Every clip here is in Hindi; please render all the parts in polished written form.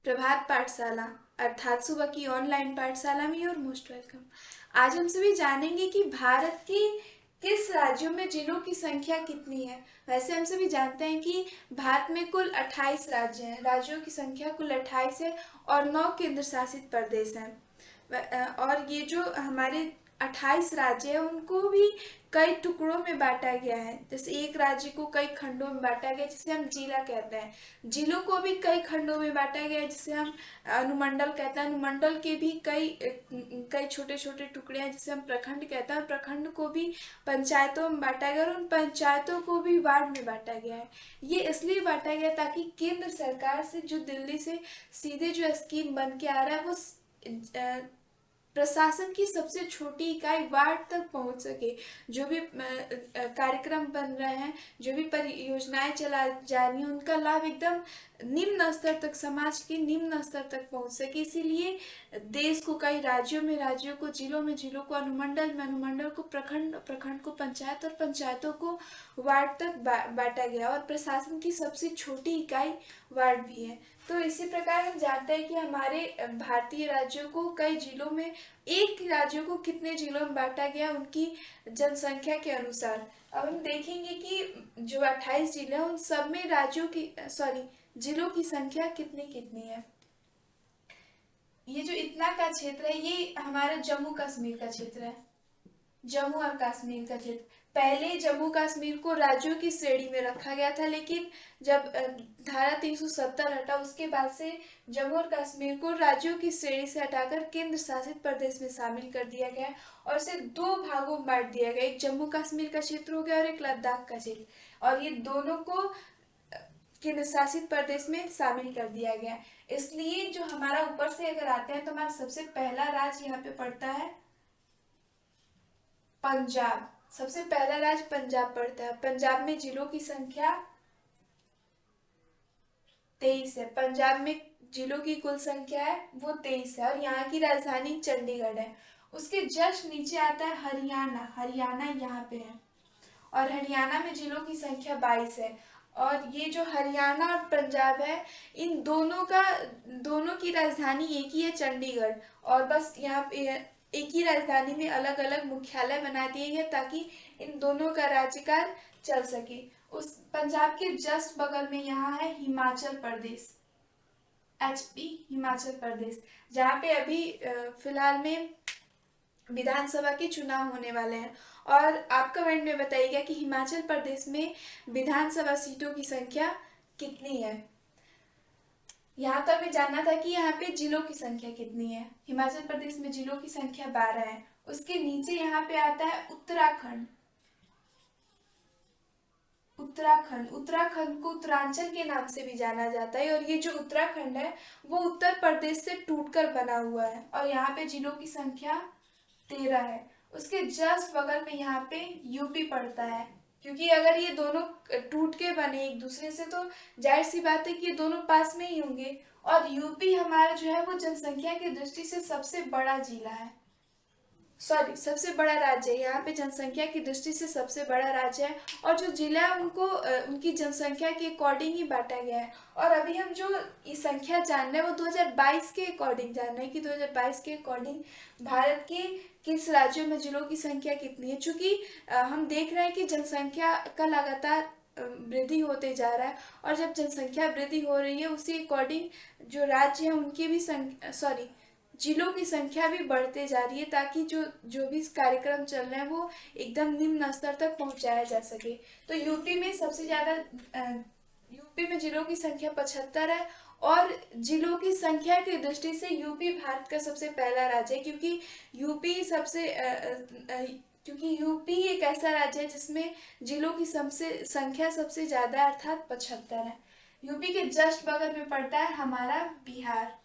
प्रभात पाठशाला अर्थात सुबह की ऑनलाइन पाठशाला में योर मोस्ट वेलकम। आज हम सभी जानेंगे कि भारत के किस राज्यों में जिलों की संख्या कितनी है। वैसे हम सभी जानते हैं कि भारत में कुल 28 राज्य हैं। राज्यों की संख्या कुल 28 है और 9 केंद्र शासित प्रदेश हैं। और ये जो हमारे 28 राज्य है उनको भी कई टुकड़ों में बांटा गया है। जैसे एक राज्य को कई खंडों में बांटा गया जिसे हम जिला कहते हैं। जिलों को भी कई खंडों में बांटा गया है जिसे हम अनुमंडल कहते हैं। अनुमंडल के भी कई छोटे छोटे टुकड़े हैं जिसे हम प्रखंड कहते हैं। और प्रखंड को भी पंचायतों में बांटा गया और उन पंचायतों को भी वार्ड में बांटा गया है। ये इसलिए बांटा गया ताकि केंद्र सरकार से जो दिल्ली से सीधे जो स्कीम बन के आ रहा है वो प्रशासन की सबसे छोटी इकाई वार्ड तक पहुंच सके। जो भी कार्यक्रम बन रहे हैं, जो भी परियोजनाएं चला जा रही हैं, उनका लाभ एकदम निम्न स्तर तक, समाज के निम्न स्तर तक पहुंच सके। इसीलिए देश को कई राज्यों में राज्यों को, जिलों में जिलों को, अनुमंडल में अनुमंडल को, प्रखंड प्रखंड को पंचायत और पंचायतों को वार्ड तक बांटा गया। और प्रशासन की सबसे छोटी इकाई वार्ड भी है। तो इसी प्रकार हम जानते हैं कि हमारे भारतीय राज्यों को कई जिलों में, एक राज्यों को कितने जिलों में बांटा गया उनकी जनसंख्या के अनुसार। अब हम देखेंगे कि जो 28 जिले हैं उन सब में राज्यों की जिलों की संख्या कितनी कितनी है। ये जो इतना का क्षेत्र है ये हमारा जम्मू कश्मीर का क्षेत्र है। जम्मू और कश्मीर का क्षेत्र, पहले जम्मू कश्मीर को राज्यों की श्रेणी में रखा गया था, लेकिन जब धारा 370 हटा उसके बाद से जम्मू और कश्मीर को राज्यों की श्रेणी से हटाकर केंद्र शासित प्रदेश में शामिल कर दिया गया और इसे दो भागों में बांट दिया गया। एक जम्मू कश्मीर का क्षेत्र हो गया और एक लद्दाख का क्षेत्र, और ये दोनों को केंद्र शासित प्रदेश में शामिल कर दिया गया। इसलिए जो हमारा ऊपर से अगर आते हैं तो हमारा सबसे पहला राज्य यहाँ पे पड़ता है पंजाब। सबसे पहला राज्य पंजाब पड़ता है। पंजाब में जिलों की संख्या 23 है। पंजाब में जिलों की कुल संख्या है वो 23 है और यहाँ की राजधानी चंडीगढ़ है। उसके जस्ट नीचे आता है हरियाणा। हरियाणा यहाँ पे है और हरियाणा में जिलों की संख्या 22 है। और ये जो हरियाणा और पंजाब है, इन दोनों की राजधानी एक ही है, चंडीगढ़। और बस यहाँ पे एक ही राजधानी में अलग अलग मुख्यालय बना दिए गए ताकि इन दोनों का राज्यकाल चल सके। उस पंजाब के जस्ट बगल में यहाँ है हिमाचल प्रदेश, HP हिमाचल प्रदेश, जहाँ पे अभी फिलहाल में विधानसभा के चुनाव होने वाले हैं। और आप कमेंट में बताइएगा कि हिमाचल प्रदेश में विधानसभा सीटों की संख्या कितनी है। यहाँ तो हमें जानना था कि यहाँ पे जिलों की संख्या कितनी है। हिमाचल प्रदेश में जिलों की संख्या 12 है। उसके नीचे यहाँ पे आता है उत्तराखंड। उत्तराखंड को उत्तरांचल के नाम से भी जाना जाता है और ये जो उत्तराखंड है वो उत्तर प्रदेश से टूटकर बना हुआ है और यहाँ पे जिलों की संख्या 13 है। उसके जस्ट बगल में यहाँ पे यूपी पड़ता है, क्योंकि अगर ये दोनों टूट के बने एक दूसरे से तो जाहिर सी बात है कि ये दोनों पास में ही होंगे। और यूपी हमारा जो है वो जनसंख्या की दृष्टि से सबसे बड़ा जिला है, सबसे बड़ा राज्य है। यहाँ पे जनसंख्या की दृष्टि से सबसे बड़ा राज्य है और जो जिला है उनको उनकी जनसंख्या के अकॉर्डिंग ही बांटा गया है। और अभी हम जो ये संख्या जान रहे हैं वो 2022 के अकॉर्डिंग जान रहे हैं कि 2022 के अकॉर्डिंग भारत के किस राज्यों में जिलों की संख्या कितनी है। चूँकि हम देख रहे हैं कि जनसंख्या का लगातार वृद्धि होते जा रहा है और जब जनसंख्या वृद्धि हो रही है उसी अकॉर्डिंग जो राज्य है उनकी भी जिलों की संख्या भी बढ़ते जा रही है ताकि जो भी कार्यक्रम चल रहे हैं वो एकदम निम्न स्तर तक पहुंचाया जा सके। तो यूपी में सबसे ज़्यादा यूपी में जिलों की संख्या 75 है और जिलों की संख्या की दृष्टि से यूपी भारत का सबसे पहला राज्य है, क्योंकि यूपी एक ऐसा राज्य है जिसमें जिलों की संख्या सबसे ज़्यादा अर्थात 75 है। यूपी के जस्ट बगल में पड़ता है हमारा बिहार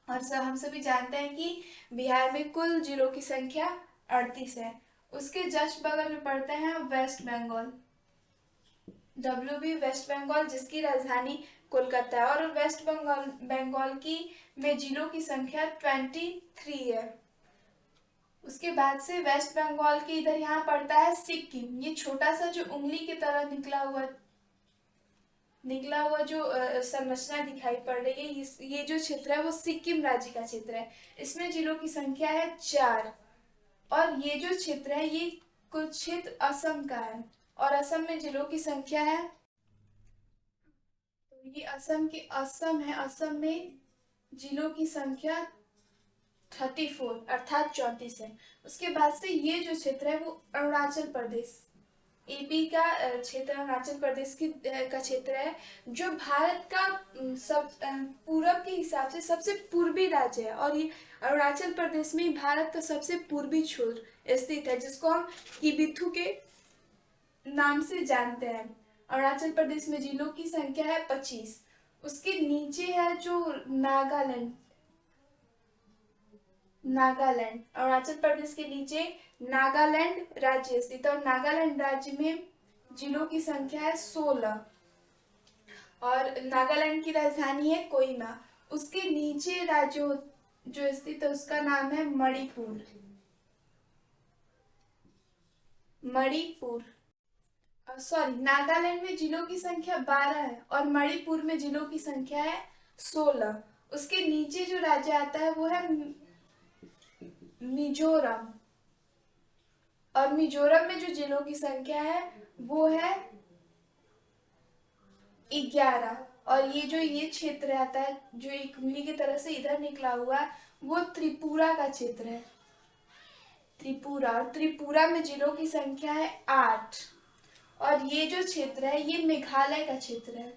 और हम सभी जानते हैं कि बिहार में कुल जिलों की संख्या 38 है। उसके जस्ट बगल में पड़ते हैं वेस्ट बंगाल, WB वेस्ट बंगाल, जिसकी राजधानी कोलकाता है और वेस्ट बंगाल की में जिलों की संख्या 23 है। उसके बाद से वेस्ट बंगाल के इधर यहाँ पड़ता है सिक्किम। ये छोटा सा जो उंगली की तरह निकला हुआ निकला हुआ जो संरचना दिखाई पड़ रही है, ये जो क्षेत्र है वो सिक्किम राज्य का क्षेत्र है। इसमें जिलों की संख्या है 4। और ये जो क्षेत्र है ये कुछ क्षेत्र असम का है, और असम में जिलों की संख्या है, तो ये असम है। असम में जिलों की संख्या 34 अर्थात 34 है। उसके बाद से ये जो क्षेत्र है वो अरुणाचल प्रदेश, एपी का क्षेत्र, अरुणाचल प्रदेश की का क्षेत्र है, जो भारत का सब पूरब के हिसाब से सबसे पूर्वी राज्य है। और ये अरुणाचल प्रदेश में भारत का सबसे पूर्वी छोर स्थित है, जिसको हम किबिथु के नाम से जानते हैं। अरुणाचल प्रदेश में जिलों की संख्या है 25। उसके नीचे है जो नागालैंड, अरुणाचल प्रदेश के नीचे नागालैंड राज्य स्थित है, और नागालैंड राज्य में जिलों की संख्या है 16। और नागालैंड की राजधानी है कोहिमा। उसके नीचे राज्य जो स्थित है उसका नाम है मणिपुर। नागालैंड में जिलों की संख्या 12 है, और मणिपुर में जिलों की संख्या है 16। उसके नीचे जो राज्य आता है वो है मिजोरम, और मिजोरम में जो जिलों की संख्या है वो है 11। और ये क्षेत्र आता है जो एक उंगली की तरह से इधर निकला हुआ है, वो त्रिपुरा का क्षेत्र है, और त्रिपुरा में जिलों की संख्या है 8। और ये जो क्षेत्र है ये मेघालय का क्षेत्र है,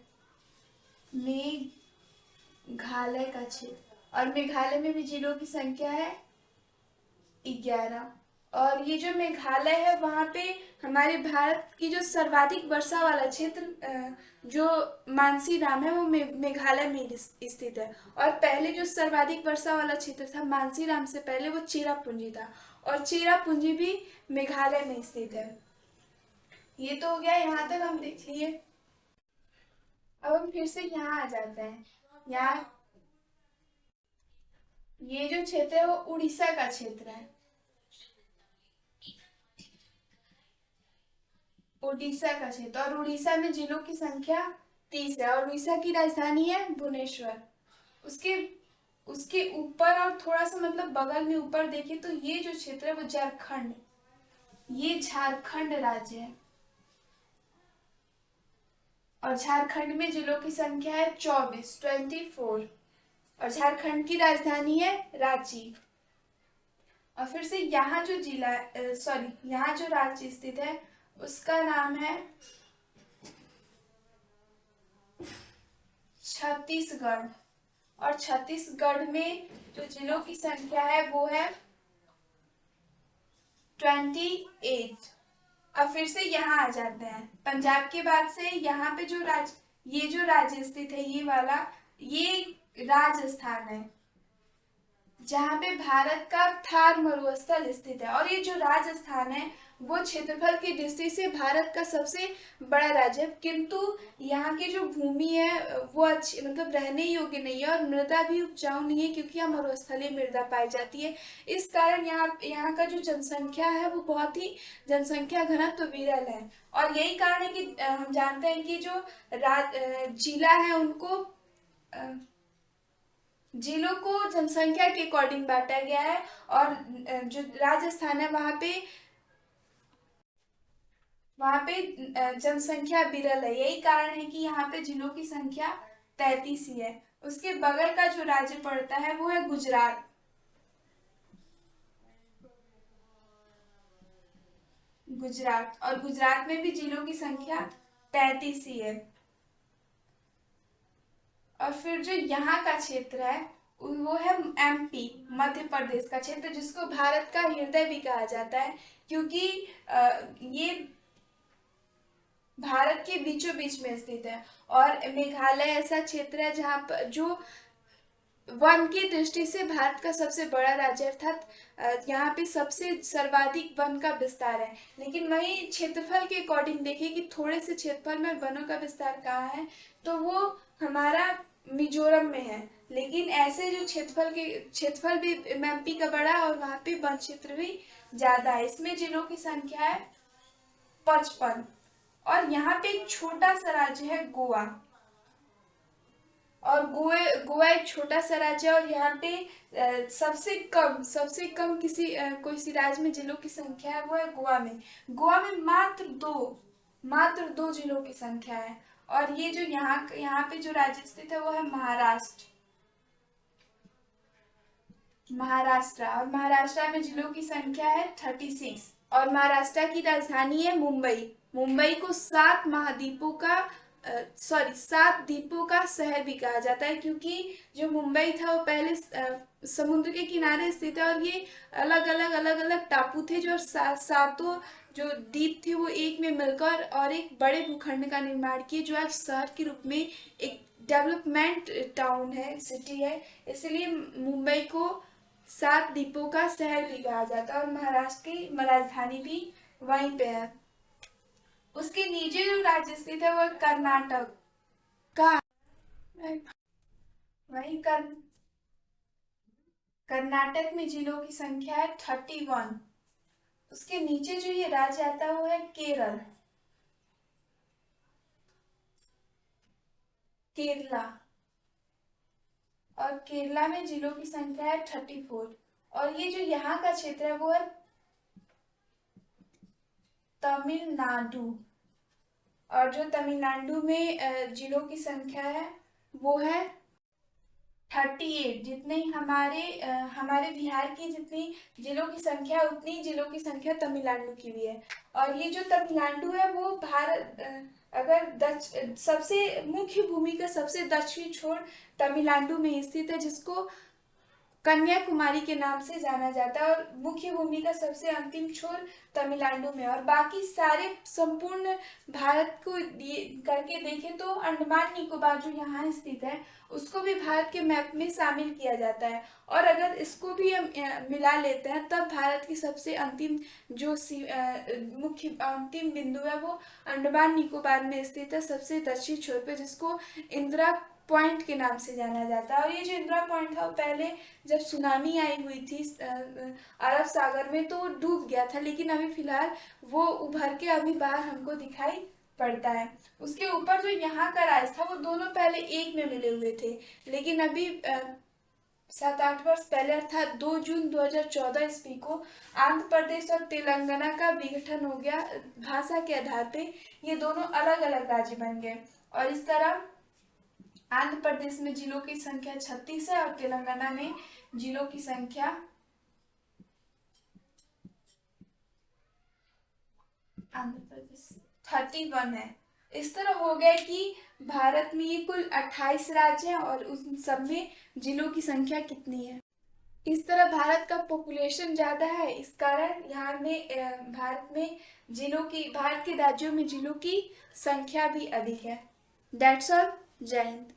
और मेघालय में भी जिलों की संख्या है 11। और ये जो मेघालय है वहाँ पे हमारे भारत की जो सर्वाधिक वर्षा वाला क्षेत्र जो मानसीराम है वो मेघालय में स्थित है। और पहले जो सर्वाधिक वर्षा वाला क्षेत्र था मानसीराम से पहले वो चेरापूंजी था, और चेरापूंजी भी मेघालय में स्थित है। ये तो हो गया, यहाँ तक हम देख लिए। अब हम फिर से यहाँ आ जाते हैं। यहाँ ये जो क्षेत्र है वो उड़ीसा का क्षेत्र है, और उड़ीसा में जिलों की संख्या 30 है, और उड़ीसा की राजधानी है भुवनेश्वर। उसके ऊपर और थोड़ा सा मतलब बगल में ऊपर देखें तो ये जो क्षेत्र है वो झारखंड राज्य है, और झारखंड में जिलों की संख्या है 24। और झारखंड की राजधानी है रांची। और फिर से यहाँ जो यहाँ जो राज्य स्थित है उसका नाम है छत्तीसगढ़, और छत्तीसगढ़ में जो जिलों की संख्या है वो है 28। अब फिर से यहाँ आ जाते हैं। पंजाब के बाद से यहाँ पे ये जो राज्य स्थित है ये राजस्थान है, जहाँ पे भारत का थार मरुस्थल स्थित है। और ये जो राजस्थान है वो क्षेत्रफल की दृष्टि से भारत का सबसे बड़ा राज्य है, किंतु यहाँ की जो भूमि है वो अच्छी मतलब रहने योग्य नहीं है, और मृदा भी उपजाऊ नहीं है, क्योंकि यहाँ मरुस्थलीय मृदा पाई जाती है। इस कारण यहाँ का जो जनसंख्या है वो बहुत ही जनसंख्या घनत्व विरल है। और यही कारण है कि हम जानते हैं कि जो जिला है उनको जिलों को जनसंख्या के अकॉर्डिंग बांटा गया है, और जो राजस्थान है वहाँ पे जनसंख्या विरल है। यही कारण है कि यहाँ पे जिलों की संख्या 33 ही है। उसके बगल का जो राज्य पड़ता है वो है गुजरात। और गुजरात में भी जिलों की संख्या 33 ही है। और फिर जो यहाँ का क्षेत्र है वो है एमपी, मध्य प्रदेश का क्षेत्र, जिसको भारत का हृदय भी कहा जाता है, क्योंकि ये भारत के बीचों बीच में स्थित है। और मेघालय ऐसा क्षेत्र है जहाँ पर जो वन की दृष्टि से भारत का सबसे बड़ा राज्य, अर्थात यहाँ पे सबसे सर्वाधिक वन का विस्तार है। लेकिन वही क्षेत्रफल के अकॉर्डिंग देखें कि थोड़े से क्षेत्रफल में वनों का विस्तार कहाँ है, तो वो हमारा मिजोरम में है। लेकिन ऐसे जो क्षेत्रफल भी एमपी का बड़ा, और वहाँ पे वन क्षेत्र भी ज्यादा है। इसमें जिलों की संख्या है 55। और यहाँ पे एक छोटा सा राज्य है गोवा, और गोवा एक छोटा सा राज्य है, और यहाँ पे सबसे कम कोई सी राज्य में जिलों की संख्या है वो है गोवा में। गोवा में मात्र दो जिलों की संख्या है। और ये जो यहाँ पे जो राज्य स्थित है वो है महाराष्ट्र। और महाराष्ट्र में जिलों की संख्या है 36। और महाराष्ट्र की राजधानी है मुंबई। मुंबई को सात द्वीपों का शहर भी कहा जाता है, क्योंकि जो मुंबई था वो पहले समुद्र के किनारे स्थित है, और ये अलग अलग टापू थे जो सातों जो द्वीप थे वो एक में मिलकर और एक बड़े भूखंड का निर्माण किए, जो आज शहर के रूप में एक डेवलपमेंट टाउन है, सिटी है। इसलिए मुंबई को सात द्वीपों का शहर भी कहा जाता है, और महाराष्ट्र की राजधानी भी वहीं पे है। उसके नीचे जो राज्य स्थित है वो है कर्नाटक का। वही कर्नाटक में जिलों की संख्या है 31। उसके नीचे जो ये राज्य आता है वो है केरला। और केरला में जिलों की संख्या है 34। और ये जो यहाँ का क्षेत्र है वो है तमिलनाडु। और जो तमिलनाडु में जिलों की संख्या है वो है 38। जितने हमारे बिहार की जितनी जिलों की संख्या है, उतनी ही जिलों की संख्या तमिलनाडु की भी है। और ये जो तमिलनाडु है वो अगर सबसे मुख्य भूमि का सबसे दक्षिणी छोर तमिलनाडु में स्थित है, जिसको कन्याकुमारी के नाम से जाना जाता है। और मुख्य भूमि का सबसे अंतिम छोर तमिलनाडु में। और बाकी सारे संपूर्ण भारत को करके देखें तो अंडमान निकोबार जो यहाँ स्थित है उसको भी भारत के मैप में शामिल किया जाता है। और अगर इसको भी हम मिला लेते हैं तब भारत की सबसे अंतिम जो मुख्य अंतिम बिंदु है वो अंडमान निकोबार में स्थित है, सबसे दक्षिण छोर पे, जिसको इंदिरा पॉइंट के नाम से जाना जाता है। और ये जो इंदिरा पॉइंट था वो पहले जब सुनामी आई हुई थी अरब सागर में तो वो डूब गया था, लेकिन अभी फिलहाल वो उभर के अभी बाहर हमको दिखाई पड़ता है। उसके ऊपर जो यहाँ का राज था वो दोनों पहले एक में मिले हुए थे, लेकिन अभी 7-8 वर्ष पहले अर्थात 2 जून 2014 ईस्वी को आंध्र प्रदेश और तेलंगाना का विघटन हो गया भाषा के आधार पे। ये दोनों अलग अलग राज्य बन गए। और इस तरह आंध्र प्रदेश में जिलों की संख्या 36 है और तेलंगाना में जिलों की संख्या आंध्र प्रदेश 31 है। इस तरह हो गया कि भारत में ये कुल 28 राज्य हैं और उस सब में जिलों की संख्या कितनी है। इस तरह भारत का पॉपुलेशन ज्यादा है, इस कारण यहाँ में भारत के राज्यों में जिलों की संख्या भी अधिक है। That's all. जय हिंद।